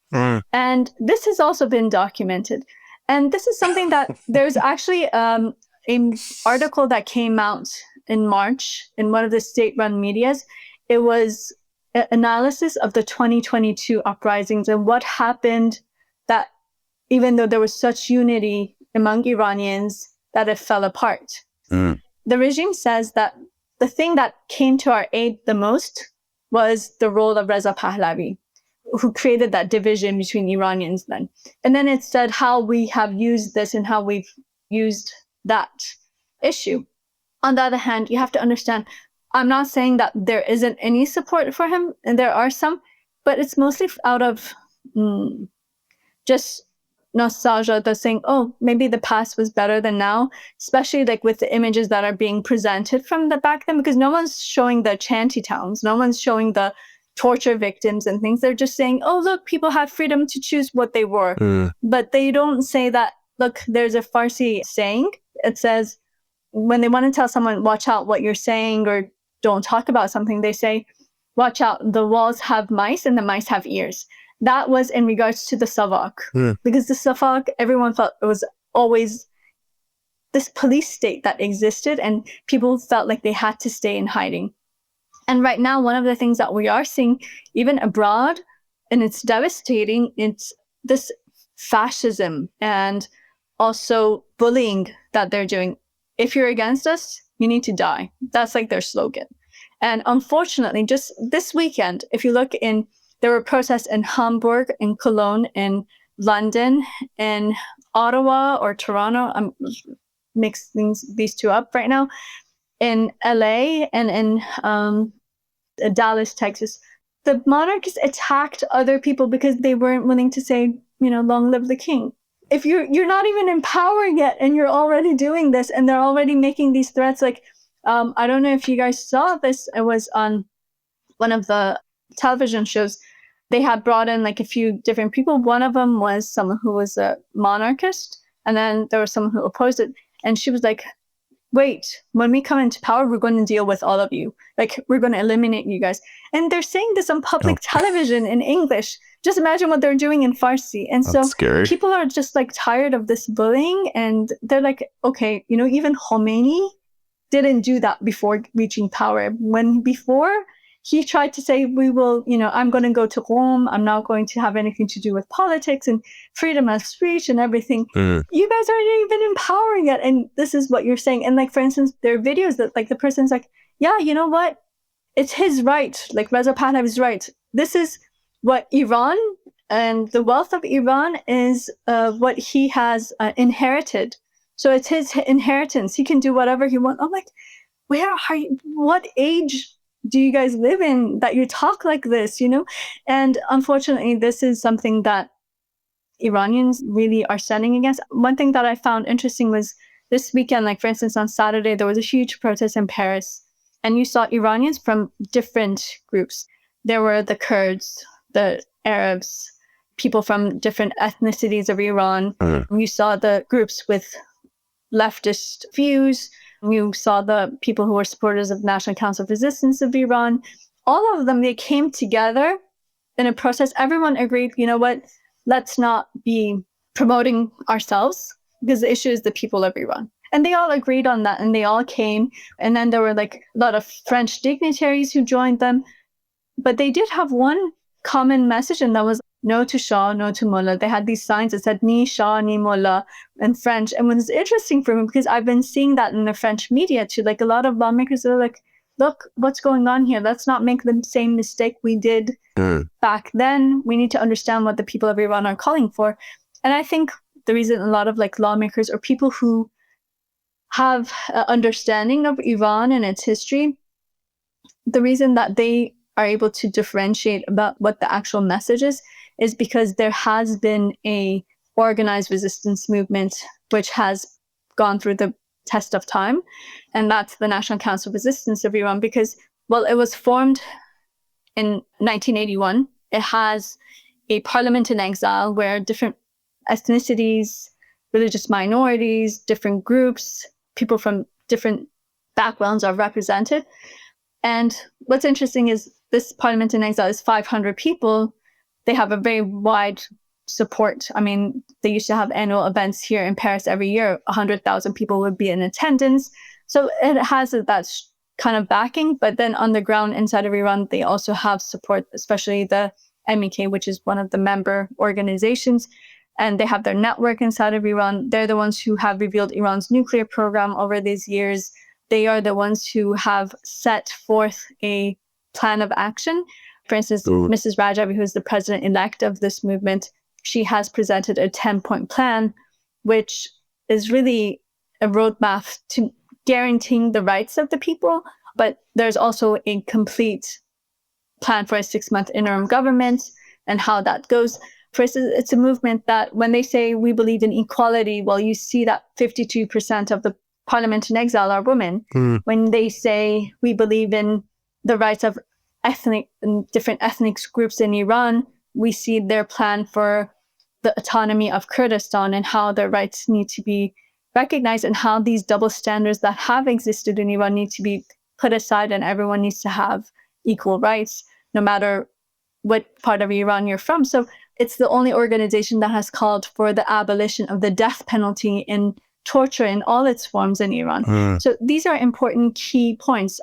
And this has also been documented. And this is something that there's actually an article that came out in March in one of the state-run medias. It was an analysis of the 2022 uprisings and what happened, that even though there was such unity among Iranians, that it fell apart. The regime says that the thing that came to our aid the most was the role of Reza Pahlavi, who created that division between Iranians then. And then it said how we have used this and how we've used that issue. On the other hand, you have to understand, I'm not saying that there isn't any support for him, and there are some, but it's mostly out of just nostalgia, that's saying, oh, maybe the past was better than now, especially like with the images that are being presented from the back then, because no one's showing the shanty towns, no one's showing the torture victims and things. They're just saying, oh, look, people have freedom to choose what they wore. But they don't say that, look, there's a Farsi saying, it says, when they want to tell someone, watch out what you're saying or don't talk about something, they say, watch out, the walls have mice and the mice have ears. That was in regards to the Savak. Because the Savak, everyone felt it was always this police state that existed, and people felt like they had to stay in hiding. And right now, one of the things that we are seeing, even abroad, and it's devastating, it's this fascism and also bullying that they're doing. If you're against us, you need to die. That's like their slogan. And unfortunately, just this weekend, if you look in, there were protests in Hamburg, in Cologne, in London, in Ottawa or Toronto. I'm mixing these two up right now. In LA and in Dallas, Texas. The monarchists attacked other people because they weren't willing to say, long live the king. If you're not even in power yet and you're already doing this, and they're already making these threats, like, I don't know if you guys saw this. It was on one of the television shows. They had brought in like a few different people. One of them was someone who was a monarchist, and then there was someone who opposed it. And she was like, wait, when we come into power, we're going to deal with all of you. Like, we're going to eliminate you guys. And they're saying this on public television in English. Just imagine what they're doing in Farsi. And That's so scary. people are just like tired of this bullying. And they're like, okay, even Khomeini didn't do that before reaching power. When before he tried to say, we will, I'm going to go to Rome. I'm not going to have anything to do with politics and freedom of speech and everything. You guys aren't even in power yet. And this is what you're saying. And like, for instance, there are videos that like the person's like, yeah, you know what? It's his right. Like Reza Pahlavi's right. This is what Iran and the wealth of Iran is what he has inherited. So it's his inheritance. He can do whatever he wants. I'm like, where are you? What age do you guys live in that you talk like this, And unfortunately, this is something that Iranians really are standing against. One thing that I found interesting was this weekend, like for instance, on Saturday, there was a huge protest in Paris, and you saw Iranians from different groups. There were the Kurds, the Arabs, people from different ethnicities of Iran. You saw the groups with leftist views. You saw the people who were supporters of National Council of Resistance of Iran. All of them, they came together in a protest. Everyone agreed, you know what, let's not be promoting ourselves because the issue is the people of Iran. And they all agreed on that, and they all came. And then there were like a lot of French dignitaries who joined them. But they did have one common message, and that was no to Shah, no to Mullah. They had these signs that said ni Shah, ni Mullah in French. And it was interesting for me because I've been seeing that in the French media too. Like a lot of lawmakers are like, look, what's going on here? Let's not make the same mistake we did back then. We need to understand what the people of Iran are calling for. And I think the reason a lot of like lawmakers or people who have an understanding of Iran and its history, the reason that they are able to differentiate about what the actual message is because there has been a organized resistance movement which has gone through the test of time, and that's the National Council of Resistance of Iran. Because, well, it was formed in 1981. It has a parliament in exile where different ethnicities, religious minorities, different groups, people from different backgrounds are represented. And what's interesting is this parliament in exile is 500 people. They have a very wide support. I mean, they used to have annual events here in Paris every year. 100,000 people would be in attendance. So it has that kind of backing. But then on the ground inside of Iran, they also have support, especially the MEK, which is one of the member organizations. And they have their network inside of Iran. They're the ones who have revealed Iran's nuclear program over these years. They are the ones who have set forth a plan of action. For instance, Mrs. Rajabi, who is the president-elect of this movement, she has presented a 10-point plan, which is really a roadmap to guaranteeing the rights of the people. But there's also a complete plan for a 6-month interim government and how that goes. First, it's a movement that when they say we believe in equality, well, you see that 52% of the parliament in exile are women. When they say we believe in the rights of different ethnic groups in Iran, we see their plan for the autonomy of Kurdistan and how their rights need to be recognized and how these double standards that have existed in Iran need to be put aside and everyone needs to have equal rights, no matter what part of Iran you're from. So it's the only organization that has called for the abolition of the death penalty in torture in all its forms in Iran. So these are important key points.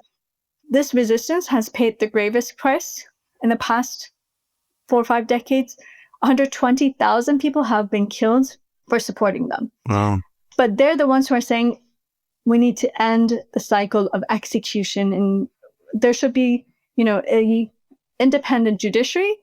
This resistance has paid the gravest price in the past 4 or 5 decades. 120,000 people have been killed for supporting them. Wow. But they're the ones who are saying we need to end the cycle of execution, and there should be, a independent judiciary.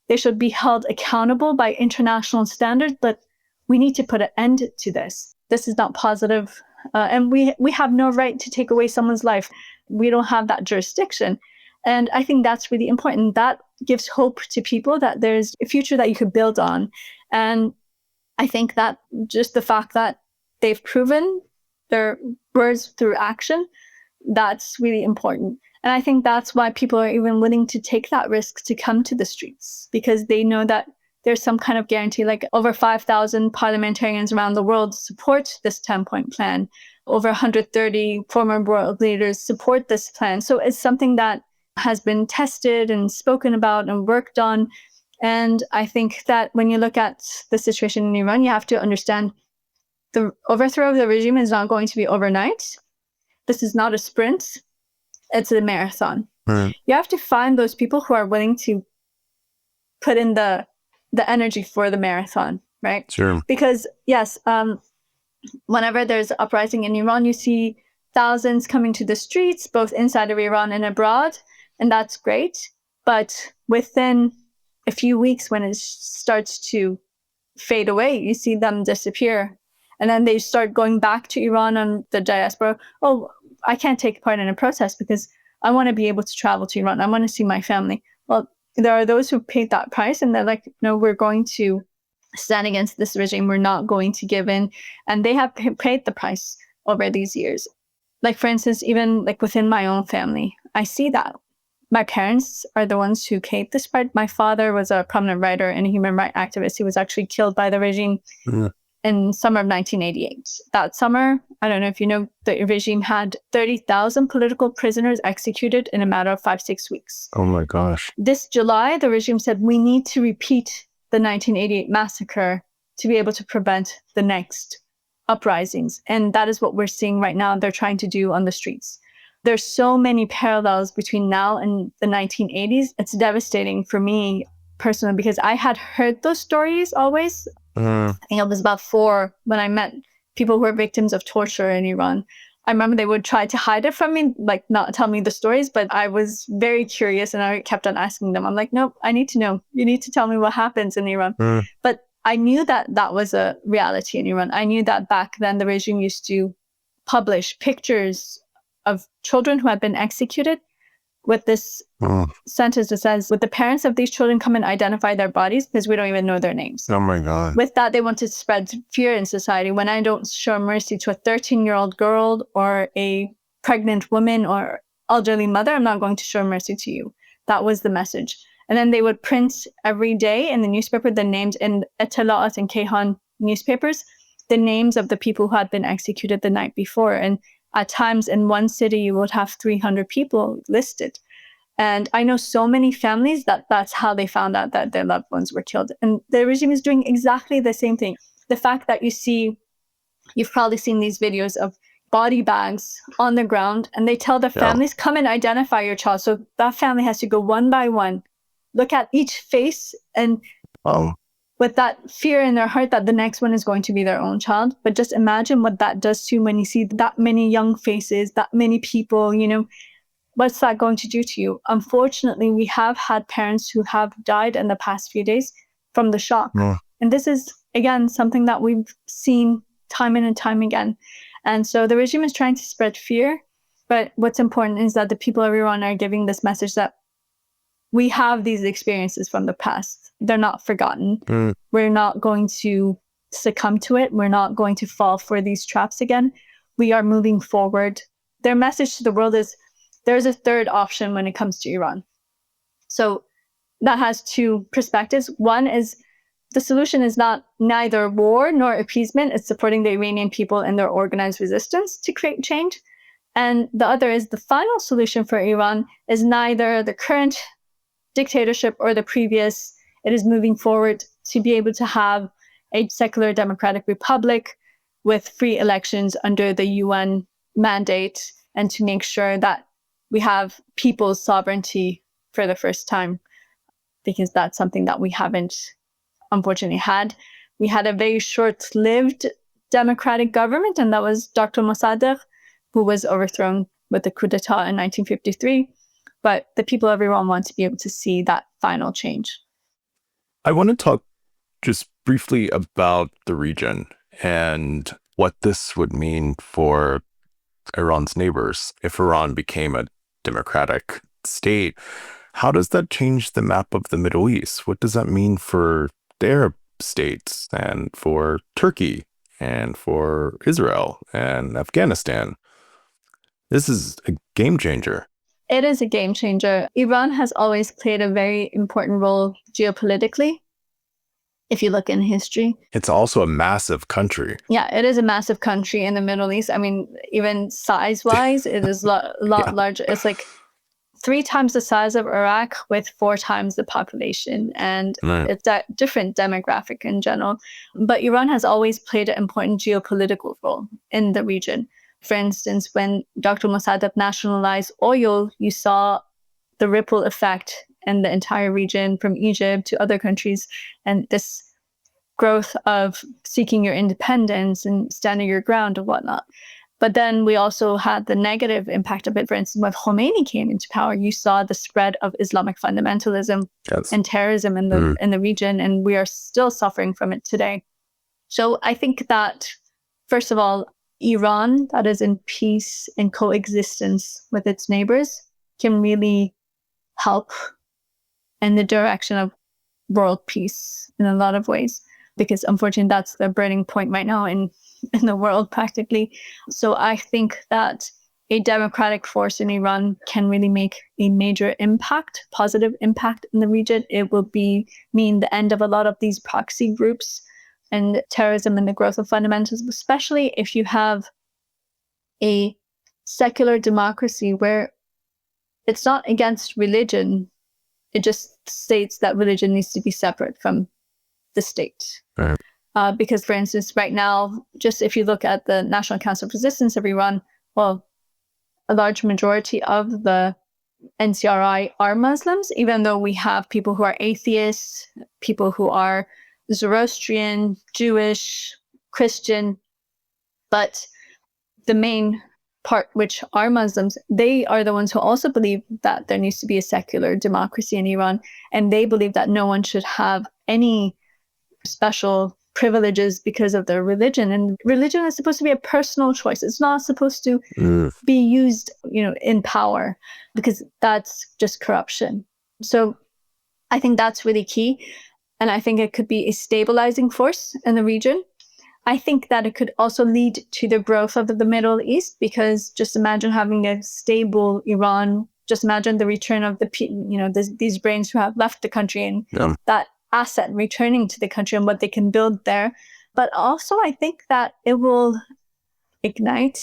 They should be held accountable by international standards, but we need to put an end to this. This is not positive. And we have no right to take away someone's life. We don't have that jurisdiction. And I think that's really important. That gives hope to people that there's a future that you could build on. And I think that just the fact that they've proven their words through action, that's really important. And I think that's why people are even willing to take that risk to come to the streets, because they know that there's some kind of guarantee. Like over 5,000 parliamentarians around the world support this 10-point plan. Over 130 former world leaders support this plan. So it's something that has been tested and spoken about and worked on. And I think that when you look at the situation in Iran, you have to understand the overthrow of the regime is not going to be overnight. This is not a sprint. It's a marathon. Right. You have to find those people who are willing to put in the energy for the marathon, right? Sure. Because yes, whenever there's uprising in Iran, you see thousands coming to the streets, both inside of Iran and abroad, and that's great. But within a few weeks, when it starts to fade away, you see them disappear. And then they start going back to Iran and the diaspora. Oh, I can't take part in a protest because I want to be able to travel to Iran. I want to see my family. Well, there are those who paid that price and they're like, no, we're going to stand against this regime. We're not going to give in. And they have paid the price over these years. Like, for instance, even like within my own family, I see that. My parents are the ones who paid this price. My father was a prominent writer and a human rights activist. He was actually killed by the regime in summer of 1988. That summer, I don't know if you know, the regime had 30,000 political prisoners executed in a matter of 5-6 weeks. Oh my gosh. This July, the regime said, we need to repeat the 1988 massacre to be able to prevent the next uprisings. And that is what we're seeing right now. They're trying to do on the streets. There's so many parallels between now and the 1980s. It's devastating for me personally because I had heard those stories always. I think I was about 4 when I met people who were victims of torture in Iran. I remember they would try to hide it from me, like not tell me the stories, but I was very curious and I kept on asking them. I'm like, nope, I need to know. You need to tell me what happens in Iran. But I knew that that was a reality in Iran. I knew that back then the regime used to publish pictures of children who had been executed with this sentence that says, would the parents of these children come and identify their bodies because we don't even know their names. Oh my God. With that, they wanted to spread fear in society. When I don't show mercy to a 13-year-old girl or a pregnant woman or elderly mother, I'm not going to show mercy to you. That was the message. And then they would print every day in the newspaper the names in Etelaat and Kehan newspapers, the names of the people who had been executed the night before. And at times in one city, you would have 300 people listed. And I know so many families that's how they found out that their loved ones were killed. And the regime is doing exactly the same thing. The fact that you've probably seen these videos of body bags on the ground, and they tell the families, come and identify your child. So that family has to go one by one, look at each face, and with that fear in their heart that the next one is going to be their own child. But just imagine what that does to you when you see that many young faces, that many people, what's that going to do to you? Unfortunately, we have had parents who have died in the past few days from the shock. And this is, again, something that we've seen time and time again. And so the regime is trying to spread fear. But what's important is that the people of Iran are giving this message that we have these experiences from the past. They're not forgotten. We're not going to succumb to it. We're not going to fall for these traps again. We are moving forward. Their message to the world is there's a third option when it comes to Iran. So that has 2 perspectives. One is the solution is neither war nor appeasement. It's supporting the Iranian people in their organized resistance to create change. And the other is the final solution for Iran is neither the current dictatorship or the previous. It is moving forward to be able to have a secular democratic republic with free elections under the UN mandate, and to make sure that we have people's sovereignty for the first time, because that's something that we haven't unfortunately had. We had a very short-lived democratic government, and that was Dr. Mossadegh, who was overthrown with the coup d'etat in 1953. But the people of Iran want to be able to see that final change. I want to talk just briefly about the region and what this would mean for Iran's neighbors if Iran became a democratic state. How does that change the map of the Middle East? What does that mean for the Arab states and for Turkey and for Israel and Afghanistan? This is a game changer. It is a game changer. Iran has always played a very important role geopolitically, if you look in history. It's also a massive country. Yeah, it is a massive country in the Middle East. I mean, even size-wise, it is a lot larger. It's like 3 times the size of Iraq with 4 times the population. And it's that different demographic in general. But Iran has always played an important geopolitical role in the region. For instance, when Dr. Mossadegh nationalized oil, you saw the ripple effect in the entire region from Egypt to other countries. And this growth of seeking your independence and standing your ground and whatnot. But then we also had the negative impact of it. For instance, when Khomeini came into power, you saw the spread of Islamic fundamentalism and terrorism in the region, and we are still suffering from it today. So I think that, first of all, Iran, that is in peace and coexistence with its neighbors, can really help in the direction of world peace in a lot of ways, because unfortunately that's the burning point right now in the world practically. So I think that a democratic force in Iran can really make a major impact, positive impact in the region. It will mean the end of a lot of these proxy groups and terrorism and the growth of fundamentalism, especially if you have a secular democracy where it's not against religion. It just states that religion needs to be separate from the state. Right. Because, for instance, right now, just if you look at the National Council of Resistance of Iran, well, a large majority of the NCRI are Muslims, even though we have people who are atheists, people who are Zoroastrian, Jewish, Christian, but the main part, which are Muslims, they are the ones who also believe that there needs to be a secular democracy in Iran, and they believe that no one should have any special privileges because of their religion. And religion is supposed to be a personal choice. It's not supposed to be used, in power, because that's just corruption. So I think that's really key. And I think it could be a stabilizing force in the region. I think that it could also lead to the growth of the Middle East, because just imagine having a stable Iran. Just imagine the return of these brains who have left the country, and that asset returning to the country and what they can build there. But also I think that it will ignite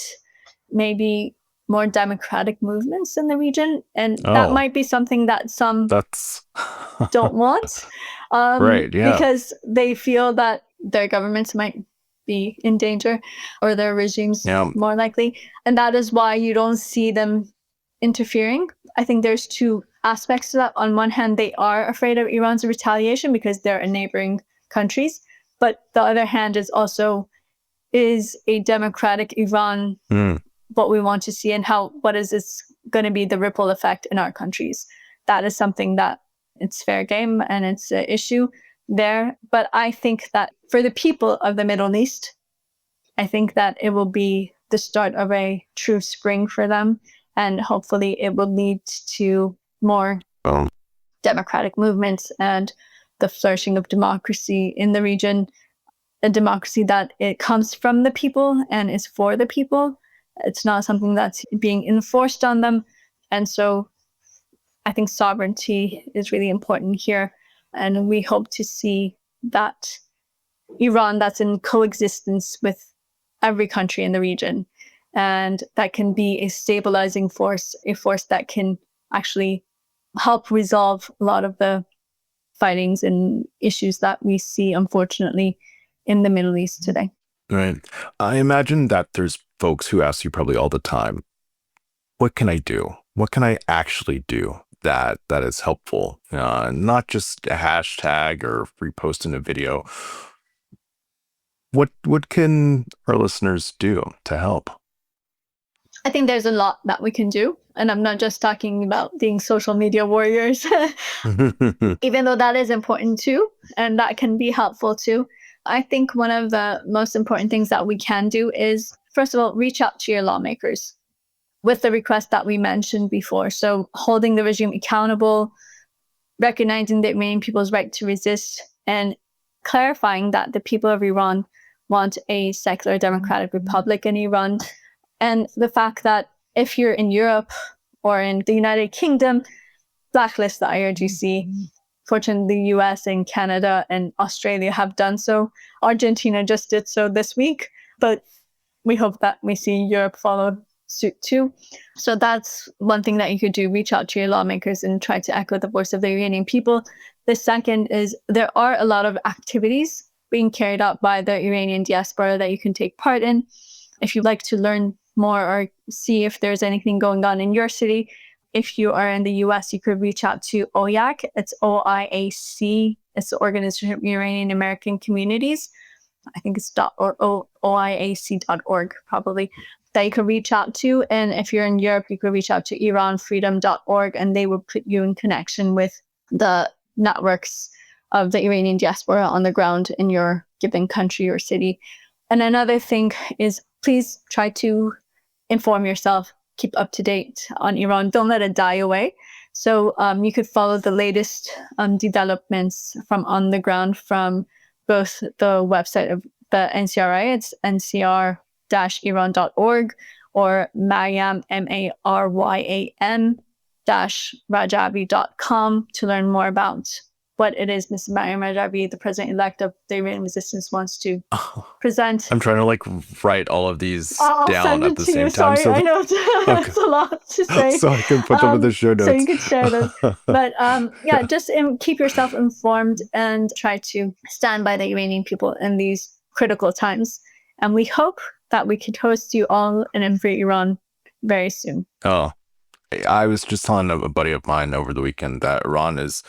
maybe more democratic movements in the region. And that might be something that some don't want. Right, yeah. Because they feel that their governments might be in danger, or their regimes more likely. And that is why you don't see them interfering. I think there's 2 aspects to that. On one hand, they are afraid of Iran's retaliation because they're in neighboring countries. But the other hand is a democratic Iran what we want to see, and what is this going to be the ripple effect in our countries? That is something that it's fair game, and it's an issue there. But I think that for the people of the Middle East, I think that it will be the start of a true spring for them. And hopefully it will lead to more democratic movements and the flourishing of democracy in the region, a democracy that it comes from the people and is for the people. It's not something that's being enforced on them. And so I think sovereignty is really important here. And we hope to see that Iran that's in coexistence with every country in the region, and that can be a stabilizing force, a force that can actually help resolve a lot of the fightings and issues that we see, unfortunately, in the Middle East today. Right. I imagine that there's folks who ask you probably all the time, what can I do? What can I actually do that is helpful? Not just a hashtag or reposting a video. What can our listeners do to help? I think there's a lot that we can do. And I'm not just talking about being social media warriors, even though that is important too, and that can be helpful too. I think one of the most important things that we can do is, first of all, reach out to your lawmakers with the request that we mentioned before. So holding the regime accountable, recognizing the Iranian people's right to resist, and clarifying that the people of Iran want a secular democratic republic in Iran. And the fact that if you're in Europe or in the United Kingdom, blacklist the IRGC. Fortunately, the US and Canada and Australia have done so. Argentina just did so this week, but we hope that we see Europe follow suit too. So that's one thing that you could do, reach out to your lawmakers and try to echo the voice of the Iranian people. The second is there are a lot of activities being carried out by the Iranian diaspora that you can take part in. If you'd like to learn more or see if there's anything going on in your city, if you are in the US, you could reach out to OIAC. It's OIAC. It's the Organization of Iranian American Communities. I think it's OIAC.org probably, that you could reach out to. And if you're in Europe, you could reach out to iranfreedom.org, and they will put you in connection with the networks of the Iranian diaspora on the ground in your given country or city. And another thing is, please try to inform yourself, keep up to date on Iran. Don't let it die away. So you could follow the latest developments from on the ground from both the website of the NCRI, it's ncr-iran.org, or Maryam, Maryam-rajabi.com to learn more about what it is Ms. Maryam Rajabi, the president-elect of the Iranian resistance, wants to present. I'm trying to wait all of these down at the same time. Sorry, I know it's a lot to say. So I can put them in the show notes. So you could share those. But just keep yourself informed and try to stand by the Iranian people in these critical times. And we hope that we could host you all in Free Iran very soon. Oh, I was just telling a buddy of mine over the weekend that Iran it's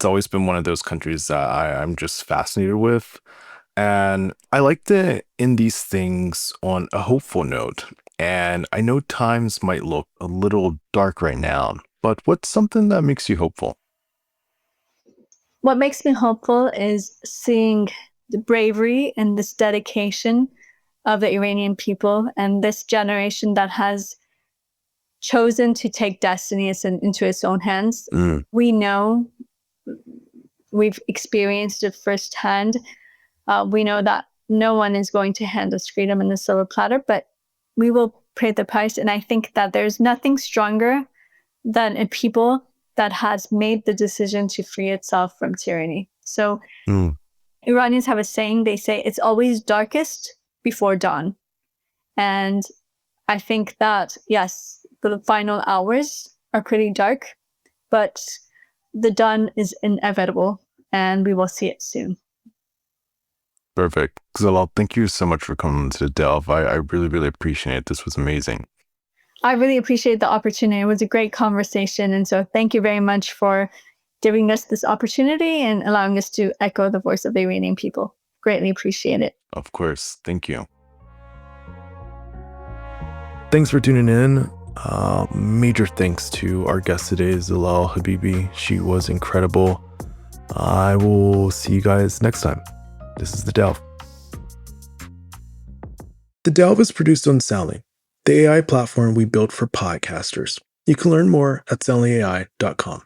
always been one of those countries that I'm just fascinated with. And I like to end these things on a hopeful note. And I know times might look a little dark right now, but what's something that makes you hopeful? What makes me hopeful is seeing the bravery and this dedication of the Iranian people and this generation that has chosen to take destiny into its own hands. We know, we've experienced it firsthand. We know that no one is going to hand us freedom in a silver platter, but we will pay the price. And I think that there's nothing stronger than a people that has made the decision to free itself from tyranny. So Iranians have a saying, they say it's always darkest before dawn. And I think that, yes, the final hours are pretty dark, but the dawn is inevitable and we will see it soon. Perfect. Zolal, thank you so much for coming to Delve. I really, really appreciate it. This was amazing. I really appreciate the opportunity. It was a great conversation. And so thank you very much for giving us this opportunity and allowing us to echo the voice of the Iranian people. Greatly appreciate it. Of course. Thank you. Thanks for tuning in. Major thanks to our guest today, Zolal Habibi. She was incredible. I will see you guys next time. This is The Delve. The Delve is produced on Chalin, the AI platform we built for podcasters. You can learn more at chalinai.com.